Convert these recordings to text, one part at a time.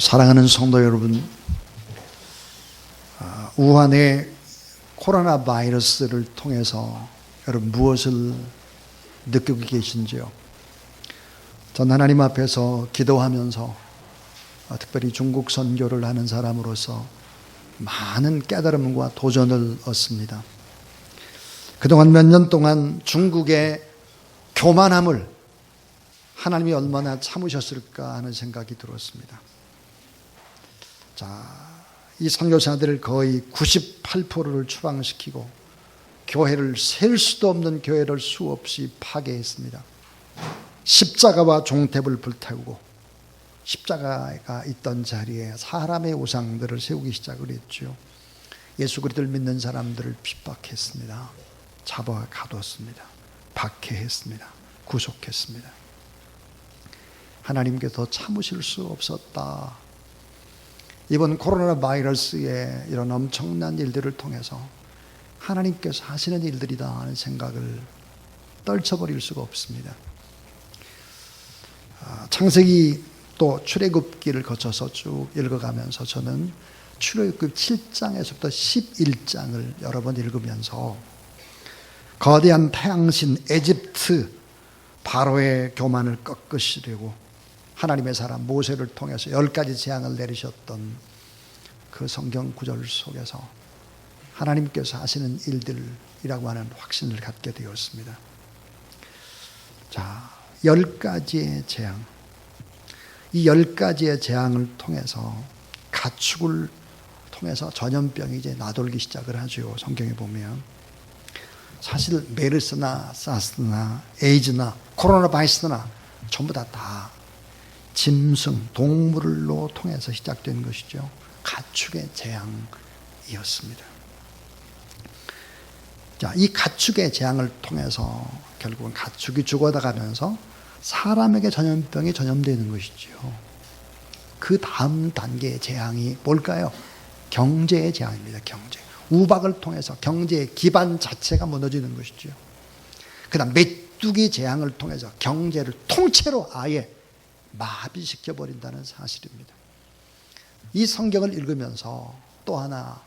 사랑하는 성도 여러분, 우한의 코로나 바이러스를 통해서 여러분 무엇을 느끼고 계신지요? 전 하나님 앞에서 기도하면서 특별히 중국 선교를 하는 사람으로서 많은 깨달음과 도전을 얻습니다. 그동안 몇 년 동안 중국의 교만함을 하나님이 얼마나 참으셨을까 하는 생각이 들었습니다. 이 선교사들을 거의 98%를 추방시키고 교회를 셀 수도 없는 교회를 수없이 파괴했습니다. 십자가와 종탭을 불태우고 십자가가 있던 자리에 사람의 우상들을 세우기 시작을 했죠. 예수 그리스도를 믿는 사람들을 핍박했습니다. 잡아 가뒀습니다. 박해했습니다. 구속했습니다. 하나님께서 참으실 수 없었다. 이번 코로나 바이러스의 이런 엄청난 일들을 통해서 하나님께서 하시는 일들이다 하는 생각을 떨쳐버릴 수가 없습니다. 창세기 또 출애굽기를 거쳐서 쭉 읽어가면서 저는 출애굽기 7장에서부터 11장을 여러 번 읽으면서 거대한 태양신 에집트 바로의 교만을 꺾으시려고 하나님의 사람 모세를 통해서 10가지 재앙을 내리셨던 그 성경 구절 속에서 하나님께서 하시는 일들이라고 하는 확신을 갖게 되었습니다. 10가지의 재앙. 이 10가지의 재앙을 통해서 가축을 통해서 전염병이 이제 나돌기 시작을 하죠. 성경에 보면. 사실 메르스나 사스나 에이즈나 코로나 바이러스나 전부 다 짐승, 동물로 통해서 시작된 것이죠. 가축의 재앙이었습니다. 이 가축의 재앙을 통해서 결국은 가축이 죽어가면서 사람에게 전염병이 전염되는 것이죠. 그 다음 단계의 재앙이 뭘까요? 경제의 재앙입니다. 경제. 우박을 통해서 경제의 기반 자체가 무너지는 것이죠. 그 다음 메뚜기 재앙을 통해서 경제를 통째로 아예 마비시켜버린다는 사실입니다. 이 성경을 읽으면서 또 하나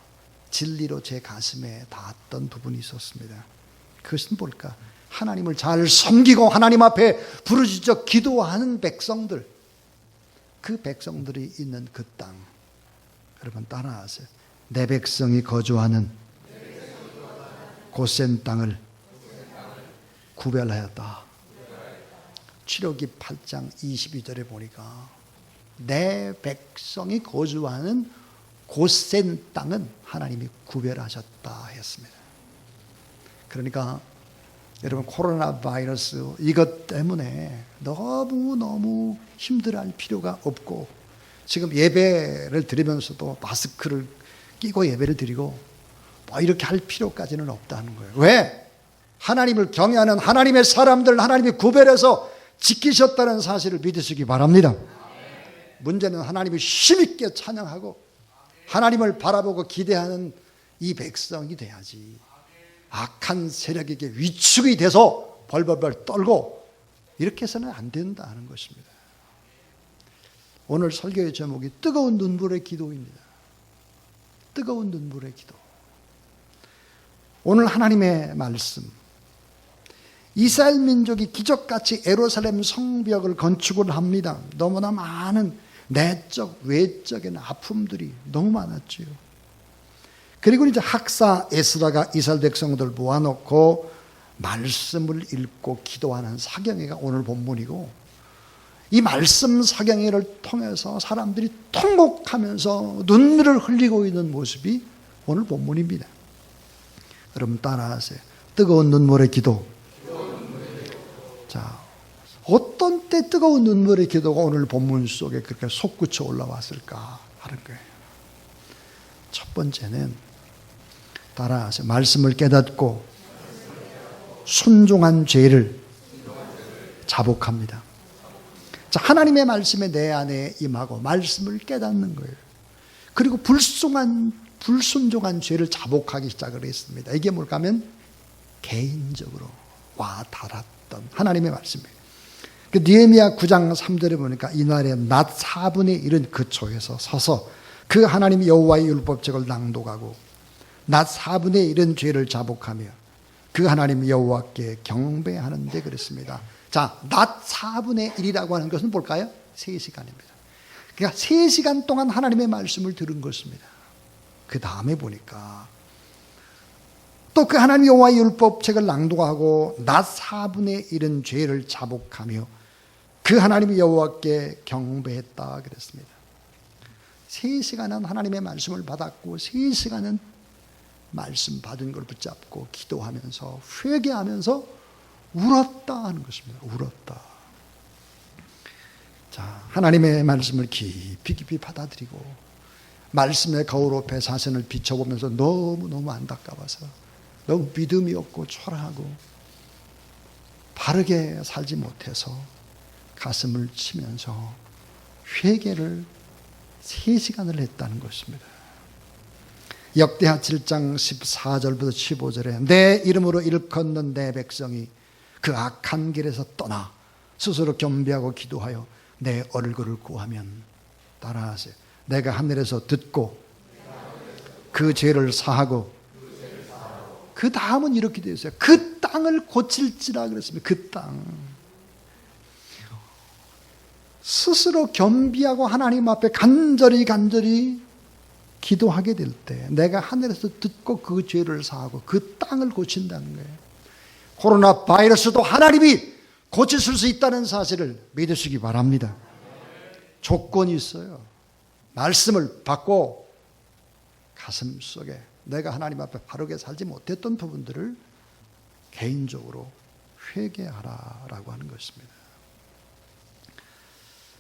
진리로 제 가슴에 닿았던 부분이 있었습니다. 그것은 뭘까? 하나님을 잘 섬기고 하나님 앞에 부르짖어 기도하는 백성들, 그 백성들이 있는 그 땅, 여러분 따라하세요. 내 백성이 거주하는 고센 땅을 구별하였다. 출애굽기 8장 22절에 보니까 내 백성이 거주하는 고센 땅은 하나님이 구별하셨다 했습니다. 그러니까 여러분 코로나 바이러스 이것 때문에 너무 힘들어할 필요가 없고, 지금 예배를 드리면서도 마스크를 끼고 예배를 드리고 이렇게 할 필요까지는 없다는 거예요. 왜? 하나님을 경외하는 하나님의 사람들 하나님이 구별해서 지키셨다는 사실을 믿으시기 바랍니다. 문제는 하나님을 힘있게 찬양하고 하나님을 바라보고 기대하는 이 백성이 돼야지, 악한 세력에게 위축이 돼서 벌벌벌 떨고 이렇게 해서는 안 된다는 것입니다. 오늘 설교의 제목이 뜨거운 눈물의 기도입니다. 뜨거운 눈물의 기도. 오늘 하나님의 말씀, 이스라엘 민족이 기적같이 예루살렘 성벽을 건축을 합니다. 너무나 많은 내적 외적인 아픔들이 너무 많았지요. 그리고 이제 학사 에스라가 이스라엘 백성들 모아놓고 말씀을 읽고 기도하는 사경회가 오늘 본문이고, 이 말씀 사경회를 통해서 사람들이 통곡하면서 눈물을 흘리고 있는 모습이 오늘 본문입니다. 여러분 따라하세요. 뜨거운 눈물의 기도. 어떤 때 뜨거운 눈물의 기도가 오늘 본문 속에 그렇게 솟구쳐 올라왔을까 하는 거예요. 첫 번째는 따라하세요. 말씀을 깨닫고 순종한 죄를 자복합니다. 하나님의 말씀에 내 안에 임하고 말씀을 깨닫는 거예요. 그리고 불순종한 죄를 자복하기 시작을 했습니다. 이게 뭘까 하면 개인적으로 와 닿았던 하나님의 말씀이에요. 그 느헤미야 9장 3절에 보니까 이날에 낮 4분의 1은 그 초에서 서서 그 하나님 여호와의 율법책을 낭독하고 낮 4분의 1은 죄를 자복하며 그 하나님 여호와께 경배하는데 그랬습니다. 자, 낮 4분의 1이라고 하는 것은 뭘까요? 3시간입니다. 그러니까 3시간 동안 하나님의 말씀을 들은 것입니다. 그 다음에 보니까 또 그 하나님 여호와의 율법책을 낭독하고 낮 4분의 1은 죄를 자복하며 그 하나님 여호와께 경배했다 그랬습니다. 3시간은 하나님의 말씀을 받았고 3시간은 말씀 받은 걸 붙잡고 기도하면서 회개하면서 울었다 하는 것입니다. 울었다. 자, 하나님의 말씀을 깊이 깊이 받아들이고 말씀의 거울 앞에 자신을 비춰보면서 너무너무 안타까워서 너무 믿음이 없고 초라하고 바르게 살지 못해서 가슴을 치면서 회개를 3시간을 했다는 것입니다. 역대하 7장 14절부터 15절에 내 이름으로 일컫는 내 백성이 그 악한 길에서 떠나 스스로 겸비하고 기도하여 내 얼굴을 구하면 따라하세요. 내가 하늘에서 듣고 그 죄를 사하고 그 다음은 이렇게 되어 있어요. 그 땅을 고칠지라 그랬습니다. 그 땅. 스스로 겸비하고 하나님 앞에 간절히 기도하게 될 때 내가 하늘에서 듣고 그 죄를 사하고 그 땅을 고친다는 거예요. 코로나 바이러스도 하나님이 고치실 수 있다는 사실을 믿으시기 바랍니다. 조건이 있어요. 말씀을 받고 가슴 속에 내가 하나님 앞에 바르게 살지 못했던 부분들을 개인적으로 회개하라라고 하는 것입니다.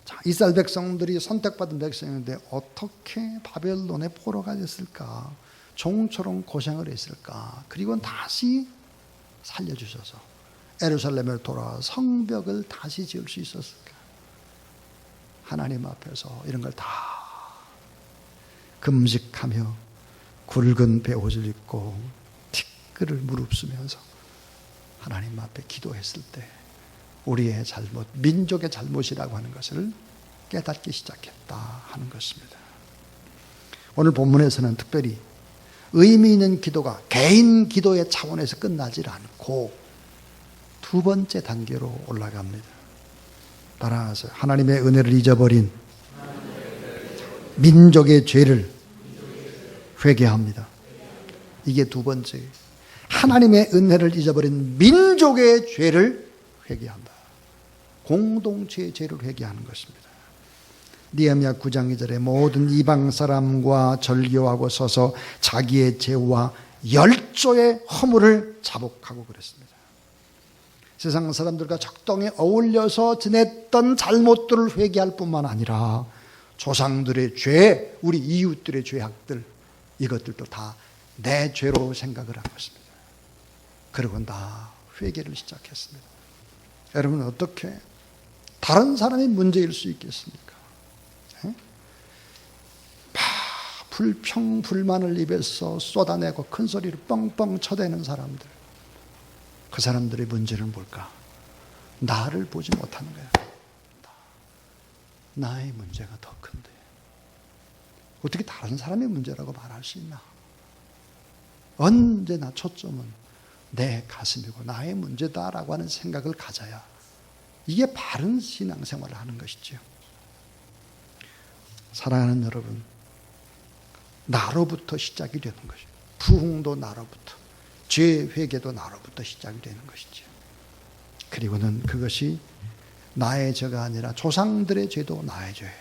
자, 이스라엘 백성들이 선택받은 백성인데 어떻게 바벨론의 포로가 됐을까? 종처럼 고생을 했을까? 그리고 다시 살려주셔서 예루살렘을 돌아와 성벽을 다시 지을 수 있었을까? 하나님 앞에서 이런 걸 다 금식하며 굵은 베옷을 입고 티끌을 무릅쓰면서 하나님 앞에 기도했을 때 우리의 잘못, 민족의 잘못이라고 하는 것을 깨닫기 시작했다 하는 것입니다. 오늘 본문에서는 특별히 의미 있는 기도가 개인 기도의 차원에서 끝나질 않고 두 번째 단계로 올라갑니다. 따라서 하나님의 은혜를 잊어버린 민족의 죄를 회개합니다. 이게 두 번째. 하나님의 은혜를 잊어버린 민족의 죄를 회개한다. 공동체의 죄를 회개하는 것입니다. 느헤미야 9장 2절에 모든 이방 사람과 절교하고 서서 자기의 죄와 열조의 허물을 자복하고 그랬습니다. 세상 사람들과 적당히 어울려서 지냈던 잘못들을 회개할 뿐만 아니라 조상들의 죄, 우리 이웃들의 죄악들, 이것들도 다 내 죄로 생각을 한 것입니다. 그리고 나 회개를 시작했습니다. 여러분 어떻게 다른 사람이 문제일 수 있겠습니까? 불평불만을 입에서 쏟아내고 큰 소리를 뻥뻥 쳐대는 사람들, 그 사람들의 문제는 뭘까? 나를 보지 못하는 거야. 나의 문제가 더 큰데 어떻게 다른 사람의 문제라고 말할 수 있나? 언제나 초점은 내 가슴이고 나의 문제다라고 하는 생각을 가져야 이게 바른 신앙생활을 하는 것이죠. 사랑하는 여러분, 나로부터 시작이 되는 것이죠. 부흥도 나로부터, 죄 회개도 나로부터 시작이 되는 것이죠. 그리고는 그것이 나의 죄가 아니라 조상들의 죄도 나의 죄.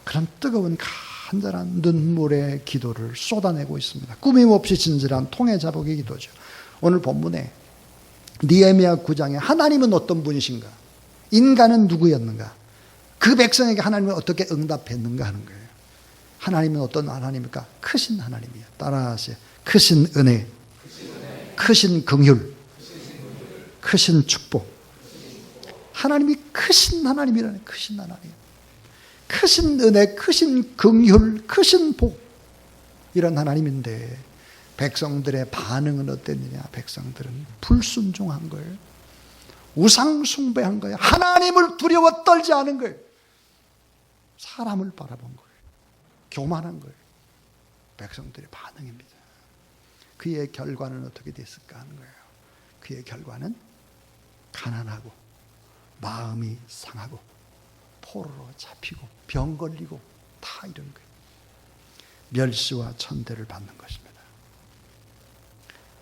그런 뜨거운 간절한 눈물의 기도를 쏟아내고 있습니다. 꾸밈없이 진실한 통해 자복의 기도죠. 오늘 본문에 느헤미야 9장에 하나님은 어떤 분이신가? 인간은 누구였는가? 그 백성에게 하나님은 어떻게 응답했는가 하는 거예요. 하나님은 어떤 하나님입니까? 크신 하나님이에요. 따라하세요. 크신 은혜, 크신 긍휼, 크신 축복. 하나님이 크신 하나님이라는, 크신 하나님. 크신 은혜, 크신 긍휼, 크신 복, 이런 하나님인데 백성들의 반응은 어땠느냐? 백성들은 불순종한 거예요. 우상 숭배한 거예요. 하나님을 두려워 떨지 않은 거예요. 사람을 바라본 거예요. 교만한 거예요. 백성들의 반응입니다. 그의 결과는 어떻게 됐을까 하는 거예요. 그의 결과는 가난하고 마음이 상하고 포로로 잡히고 병 걸리고 다 이런 거예요. 멸시와 천대를 받는 것입니다.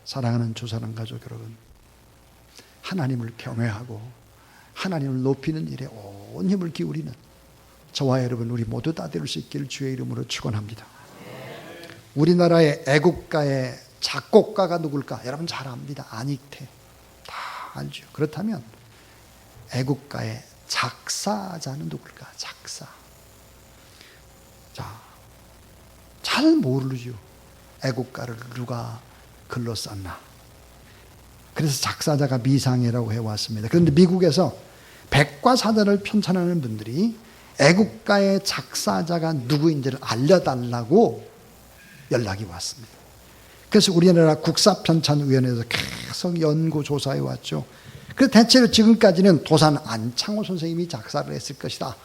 사랑하는 주사랑 가족 여러분, 하나님을 경외하고 하나님을 높이는 일에 온 힘을 기울이는 저와 여러분 우리 모두 다 될 수 있기를 주의 이름으로 축원합니다. 우리나라의 애국가의 작곡가가 누굴까? 여러분 잘 압니다. 안익태. 다 알죠. 그렇다면 애국가의 작사자는 누굴까? 작사. 자, 잘 모르죠. 애국가를 누가 글로 썼나. 그래서 작사자가 미상이라고 해왔습니다. 그런데 미국에서 백과사전을 편찬하는 분들이 애국가의 작사자가 누구인지를 알려달라고 연락이 왔습니다. 그래서 우리나라 국사편찬위원회에서 계속 연구조사해 왔죠. 그래서 대체로 지금까지는 도산 안창호 선생님이 작사를 했을 것이다.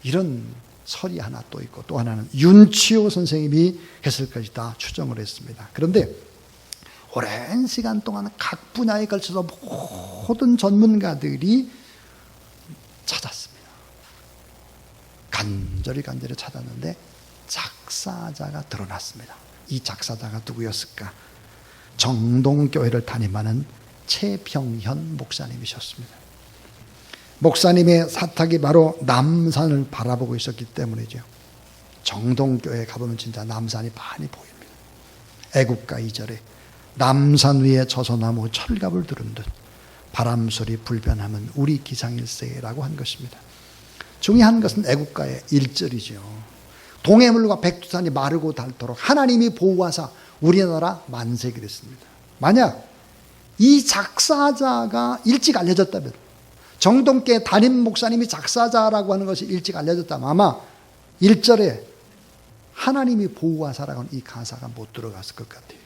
이런 설이 하나 또 있고, 또 하나는 윤치호 선생님이 했을 것이다 추정을 했습니다. 그런데 오랜 시간 동안 각 분야에 걸쳐서 모든 전문가들이 찾았습니다. 간절히 찾았는데 작사자가 드러났습니다. 이 작사자가 누구였을까? 정동교회를 담임하는 최병현 목사님이셨습니다. 목사님의 사탁이 바로 남산을 바라보고 있었기 때문이죠. 정동교회 가보면 진짜 남산이 많이 보입니다. 애국가 2절에 남산 위에 저소나무 철갑을 두른 듯 바람소리 불변하면 우리 기상일세라고 한 것입니다. 중요한 것은 애국가의 1절이죠. 동해물과 백두산이 마르고 닳도록 하나님이 보호하사 우리나라 만세 그랬습니다. 만약 이 작사자가 일찍 알려졌다면, 정동교회 담임 목사님이 작사자라고 하는 것이 일찍 알려졌다면 아마 1절에 하나님이 보호하사라고 하는 이 가사가 못 들어갔을 것 같아요.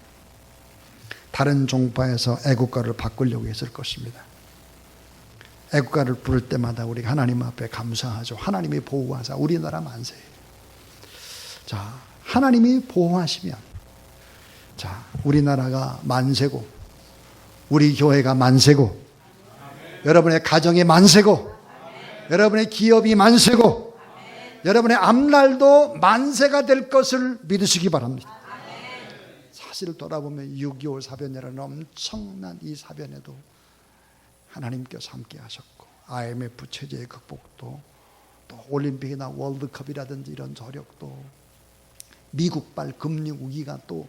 다른 종파에서 애국가를 바꾸려고 했을 것입니다. 애국가를 부를 때마다 우리가 하나님 앞에 감사하죠. 하나님이 보호하사 우리나라 만세. 자, 하나님이 보호하시면, 자, 우리나라가 만세고, 우리 교회가 만세고, 여러분의 가정이 만세고, 여러분의 기업이 만세고, 여러분의 앞날도 만세가 될 것을 믿으시기 바랍니다. 사실 돌아보면 6.25 사변이라는 엄청난 이 사변에도 하나님께서 함께 하셨고, IMF 체제의 극복도, 또 올림픽이나 월드컵이라든지 이런 저력도, 미국발 금융 위기가 또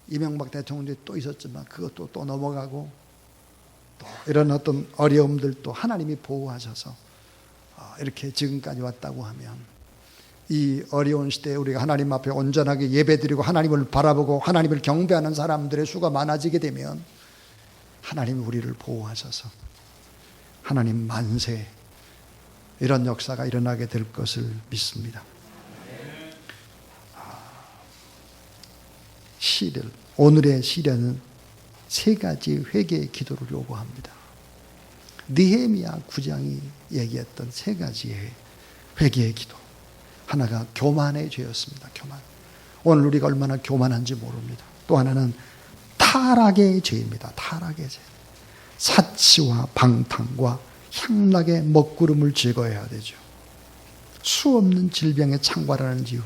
이명박 대통령이 또 있었지만 그것도 또 넘어가고, 또 이런 어떤 어려움들도 하나님이 보호하셔서 이렇게 지금까지 왔다고 하면, 이 어려운 시대에 우리가 하나님 앞에 온전하게 예배드리고 하나님을 바라보고 하나님을 경배하는 사람들의 수가 많아지게 되면 하나님이 우리를 보호하셔서 하나님 만세, 이런 역사가 일어나게 될 것을 믿습니다. 시련, 오늘의 시련은 세 가지 회개의 기도를 요구합니다. 느헤미야 9장이 얘기했던 세 가지의 회개의 기도. 하나가 교만의 죄였습니다. 교만. 오늘 우리가 얼마나 교만한지 모릅니다. 또 하나는 타락의 죄입니다. 타락의 죄. 사치와 방탕과 향락의 먹구름을 제거해야 되죠. 수 없는 질병에 창궐하는 이유,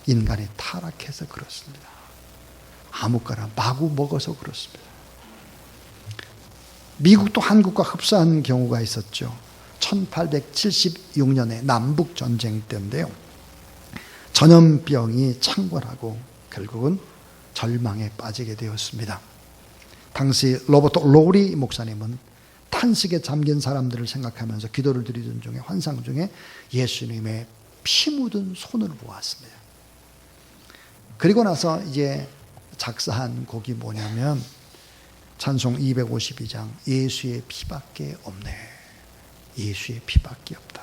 인간이 타락해서 그렇습니다. 아무거나 마구 먹어서 그렇습니다. 미국도 한국과 흡사한 경우가 있었죠. 1876년에 남북전쟁 때인데요. 전염병이 창궐하고 결국은 절망에 빠지게 되었습니다. 당시 로버트 로리 목사님은 탄식에 잠긴 사람들을 생각하면서 기도를 드리던 중에 환상 중에 예수님의 피 묻은 손을 보았습니다. 그리고 나서 이제 작사한 곡이 뭐냐면 찬송 252장, 예수의 피밖에 없네. 예수의 피밖에 없다.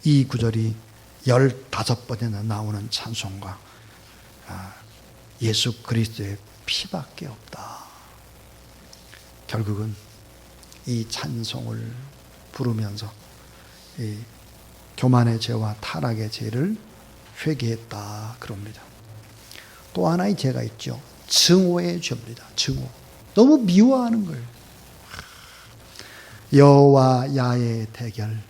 이 구절이 15번이나 나오는 찬송가, 예수 그리스도의 피밖에 없다. 결국은 이 찬송을 부르면서 이 교만의 죄와 타락의 죄를 회개했다 그럽니다. 또 하나의 죄가 있죠. 증오의 죄입니다. 증오. 너무 미워하는 거예요. 여와 야의 대결.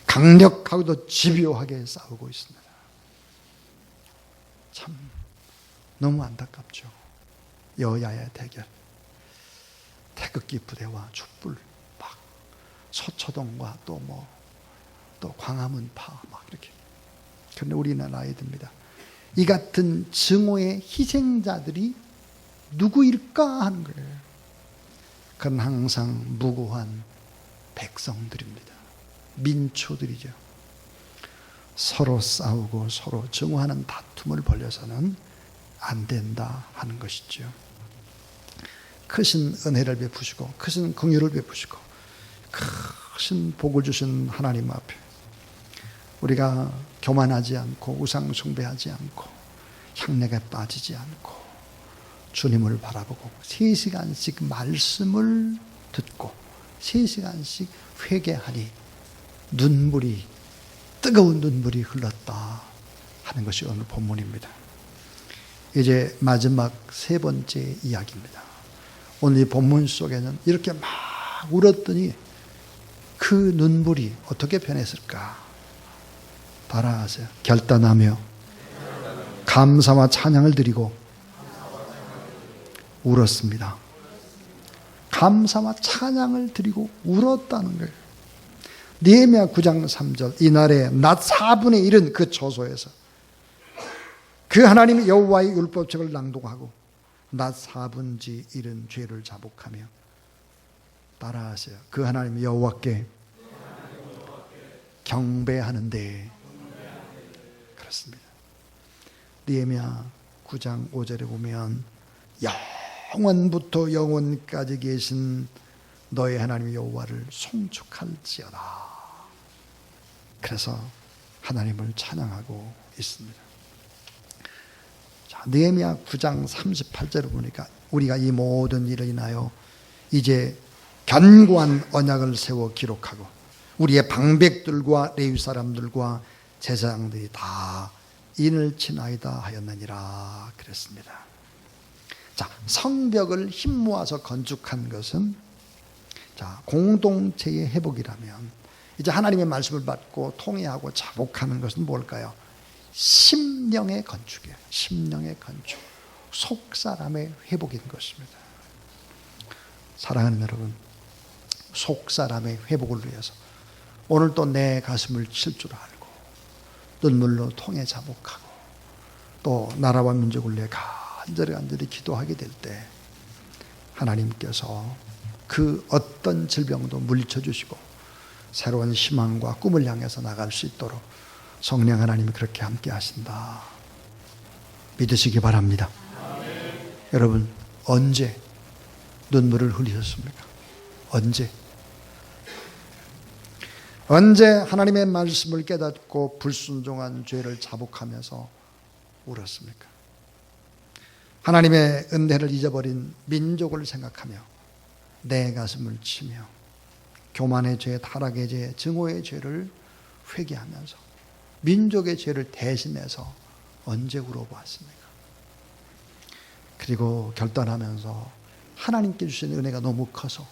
강력하고도 집요하게 싸우고 있습니다. 참 너무 안타깝죠. 여야의 대결. 태극기 부대와 촛불, 막 서초동과 또 광화문파 막 이렇게. 그런데 우리는 알아야 됩니다. 이 같은 증오의 희생자들이 누구일까 하는 거예요. 그건 항상 무고한 백성들입니다. 민초들이죠. 서로 싸우고 서로 증오하는 다툼을 벌여서는 안 된다 하는 것이죠. 크신 은혜를 베푸시고 크신 긍휼을 베푸시고 크신 복을 주신 하나님 앞에 우리가 교만하지 않고 우상 숭배하지 않고 향락에 빠지지 않고 주님을 바라보고 3시간씩 말씀을 듣고 3시간씩 회개하니 눈물이 뜨거운 눈물이 흘렀다 하는 것이 오늘 본문입니다. 이제 마지막 3번째 이야기입니다. 오늘 이 본문 속에는 이렇게 막 울었더니 그 눈물이 어떻게 변했을까? 따라하세요. 결단하며 감사와 찬양을 드리고 울었습니다. 감사와 찬양을 드리고 울었다는 거예요. 느헤미야 9장 3절 이날에 낮 4분의 1은 그 처소에서 그 하나님 여호와의 율법책을 낭독하고 낮 4분지 1은 죄를 자복하며 따라하세요. 그 하나님 여호와께 경배하는데 그렇습니다. 느헤미야 9장 5절에 보면 영원부터 영원까지 계신 너의 하나님 여호와를 송축할지어다. 그래서 하나님을 찬양하고 있습니다. 자, 느헤미야 9장 38절을 보니까 우리가 이 모든 일을 인하여 이제 견고한 언약을 세워 기록하고 우리의 방백들과 레위 사람들과 제사장들이 다 인을 치나이다 하였느니라 그랬습니다. 자, 성벽을 힘 모아서 건축한 것은 자, 공동체의 회복이라면 이제 하나님의 말씀을 받고 통회하고 자복하는 것은 뭘까요? 심령의 건축이에요. 심령의 건축. 속사람의 회복인 것입니다. 사랑하는 여러분, 속사람의 회복을 위해서 오늘 또 내 가슴을 칠 줄 알고 눈물로 통해 자복하고 또 나라와 민족을 위해 간절히 기도하게 될 때 하나님께서 그 어떤 질병도 물리쳐 주시고 새로운 희망과 꿈을 향해서 나갈 수 있도록 성령 하나님이 그렇게 함께 하신다. 믿으시기 바랍니다. 여러분, 언제 눈물을 흘리셨습니까? 언제 하나님의 말씀을 깨닫고 불순종한 죄를 자복하면서 울었습니까? 하나님의 은혜를 잊어버린 민족을 생각하며 내 가슴을 치며 교만의 죄, 타락의 죄, 증오의 죄를 회개하면서 민족의 죄를 대신해서 언제 울어보았습니까? 그리고 결단하면서 하나님께 주신 은혜가 너무 커서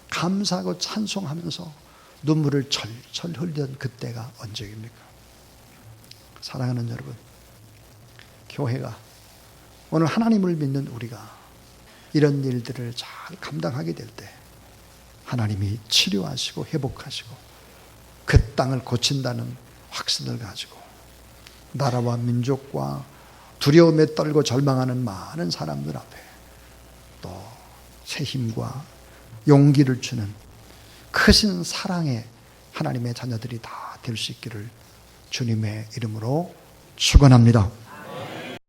감사하고 찬송하면서 눈물을 철철 흘리던 그때가 언제입니까? 사랑하는 여러분, 교회가 오늘 하나님을 믿는 우리가 이런 일들을 잘 감당하게 될 때 하나님이 치료하시고 회복하시고 그 땅을 고친다는 확신을 가지고 나라와 민족과 두려움에 떨고 절망하는 많은 사람들 앞에 또 새 힘과 용기를 주는 크신 사랑의 하나님의 자녀들이 다 될 수 있기를 주님의 이름으로 축원합니다.